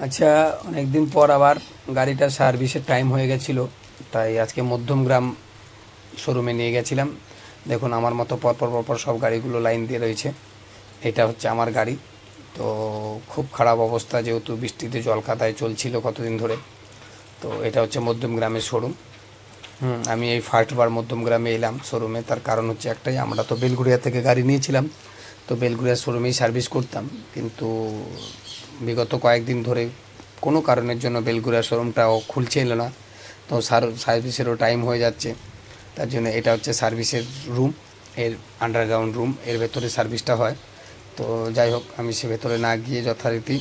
আচ্ছা, অনেকদিন পর আবার গাড়িটা সার্ভিসের টাইম হয়ে গেছিলো, তাই আজকে মধ্যমগ্রাম শোরুমে নিয়ে গেছিলাম। দেখুন আমার মতো পরপর পরপর সব গাড়িগুলো লাইন দিয়ে রয়েছে। এটা হচ্ছে আমার গাড়ি। তো খুব খারাপ অবস্থা, যেহেতু বৃষ্টিতে জলকাদায় চলছিল কতদিন ধরে। তো এটা হচ্ছে মধ্যমগ্রামের শোরুম। আমি এই ফার্স্টবার মধ্যমগ্রামে এলাম শোরুমে। তার কারণ হচ্ছে একটাই, আমরা তো বেলঘড়িয়া থেকে গাড়ি নিয়েছিলাম, তো বেলঘড়িয়া শোরুমেই সার্ভিস করতাম। কিন্তু বিগত কয়েকদিন ধরে কোনো কারণের জন্য বেলঘড়িয়া শোরুমটাও খুলছিল না। তো সার্ভিসেরও টাইম হয়ে যাচ্ছে। তার জন্য এটা হচ্ছে সার্ভিসের রুম, এর আন্ডারগ্রাউন্ড রুম, এর ভেতরে সার্ভিসটা হয়। তো যাই হোক, আমি সে ভেতরে না গিয়ে যথারীতি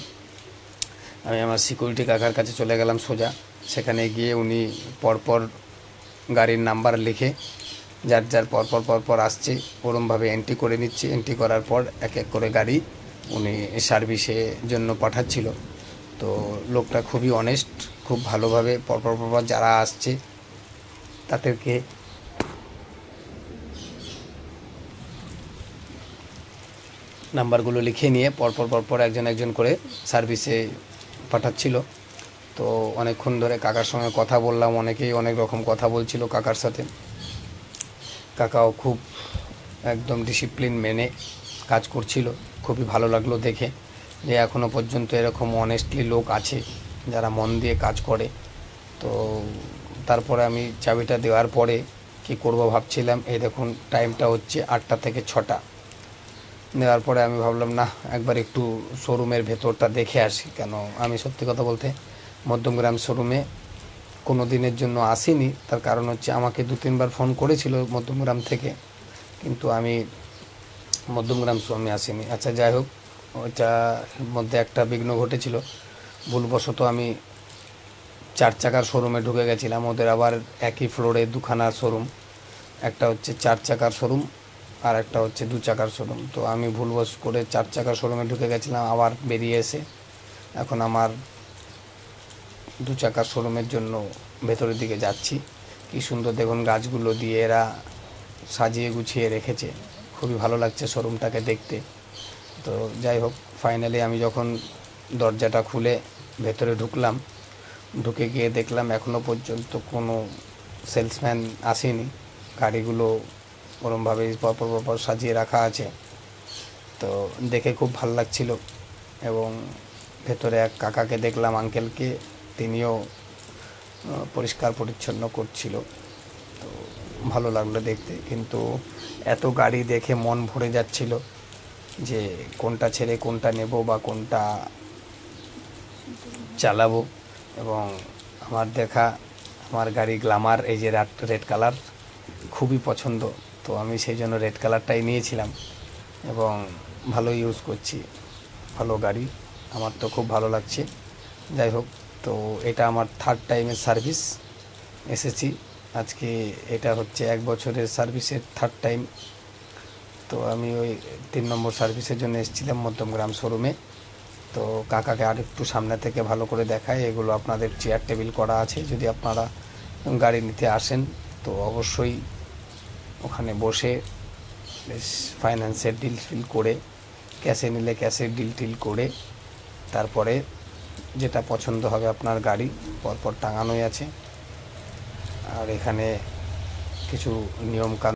আমি আমার সিকিউরিটি কাকার কাছে চলে গেলাম সোজা। সেখানে গিয়ে উনি পরপর গাড়ির নাম্বার লিখে যার যার পরপর পরপর আসছে ওরমভাবে এন্ট্রি করে নিচ্ছে। এন্ট্রি করার পর এক এক করে গাড়ি উনি সার্ভিসের জন্য পাঠাচ্ছিল। তো লোকটা খুবই অনেস্ট, খুব ভালোভাবে পরপর পরপর যারা আসছে তাদেরকে নাম্বারগুলো লিখে নিয়ে পরপর পরপর একজন একজন করে সার্ভিসে পাঠাচ্ছিল। তো অনেকক্ষণ ধরে কাকার সঙ্গে কথা বললাম, অনেকেই অনেক রকম কথা বলছিল কাকার সাথে। কাকাও খুব একদম ডিসিপ্লিন মেনে কাজ করছিল। খুবই ভালো লাগলো দেখে যে এখনও পর্যন্ত এরকম অনেস্টলি লোক আছে যারা মন দিয়ে কাজ করে। তো তারপরে আমি চাবিটা দেওয়ার পরে কি করব ভাবছিলাম। এই দেখুন টাইমটা হচ্ছে 8টা থেকে 6টা। দেওয়ার পরে আমি ভাবলাম না, একবার একটু শোরুমের ভেতরটা দেখে আসি। কেন, আমি সত্যি কথা বলতে মধ্যমগ্রাম শোরুমে কোনো দিনের জন্য আসিনি। তার কারণ হচ্ছে আমাকে 2-3বার ফোন করেছিল মধ্যমগ্রাম থেকে, কিন্তু আমি মধ্যমগ্রাম শোরুমে আসিনি। আচ্ছা যাই হোক, ওইটার মধ্যে একটা বিঘ্ন ঘটেছিল। ভুলবশত আমি 4 চাকার শোরুমে ঢুকে গেছিলাম। ওদের আবার একই ফ্লোরে দুখানা শোরুম, একটা হচ্ছে 4 চাকার শোরুম আর একটা হচ্ছে 2 চাকার শোরুম। তো আমি ভুলবশ করে 4 চাকার শোরুমে ঢুকে গেছিলাম, আবার বেরিয়ে এসে এখন আমার 2 চাকার শোরুমের জন্য ভেতরের দিকে যাচ্ছি। কি সুন্দর দেখুন, গাছগুলো দিয়ে এরা সাজিয়ে গুছিয়ে রেখেছে, খুবই ভালো লাগছে শোরুমটাকে দেখতে। তো যাই হোক, ফাইনালি আমি যখন দরজাটা খুলে ভেতরে ঢুকলাম, ঢুকে গিয়ে দেখলাম এখনও পর্যন্ত কোনো সেলসম্যান আসেনি। গাড়িগুলো ওরমভাবে পরপর পরপর সাজিয়ে রাখা আছে। তো দেখে খুব ভালো লাগছিল। এবং ভেতরে এক কাকাকে দেখলাম, আঙ্কেলকে, তিনিও পরিষ্কার পরিচ্ছন্ন করছিল। তো ভালো লাগলো দেখতে। কিন্তু এত গাড়ি দেখে মন ভরে যাচ্ছিল যে কোনটা ছেড়ে কোনটা নেব বা কোনটা চালাবো। এবং আমার দেখা আমার গাড়ি গ্ল্যামার, এই যে রেড কালার খুবই পছন্দ। তো আমি সেই জন্য রেড কালারটাই নিয়েছিলাম এবং ভালো ইউজ করছি। ভালো গাড়ি, আমার তো খুব ভালো লাগছে। যাই হোক, তো এটা আমার 3rd টাইমের সার্ভিস এসেছি আজকে। এটা হচ্ছে 1 বছরের সার্ভিসের 3rd টাইম। তো আমি ওই 3 নম্বর সার্ভিসের জন্য এসেছিলাম মধ্যমগ্রাম শোরুমে। তো কাকাকে আর একটু সামনে থেকে ভালো করে দেখায়। এগুলো আপনাদের চেয়ার টেবিল করা আছে, যদি আপনারা গাড়ি নিতে আসেন তো অবশ্যই ওখানে বসে বেশ ফাইন্যান্সের ডিল ফিল করে, ক্যাশে নিলে ক্যাশের ডিল টিল করে তারপরে যেটা পছন্দ হবে আপনার গাড়ি পরপর টাঙানোই আছে। আর এখানে কিছু নিয়ম কানুন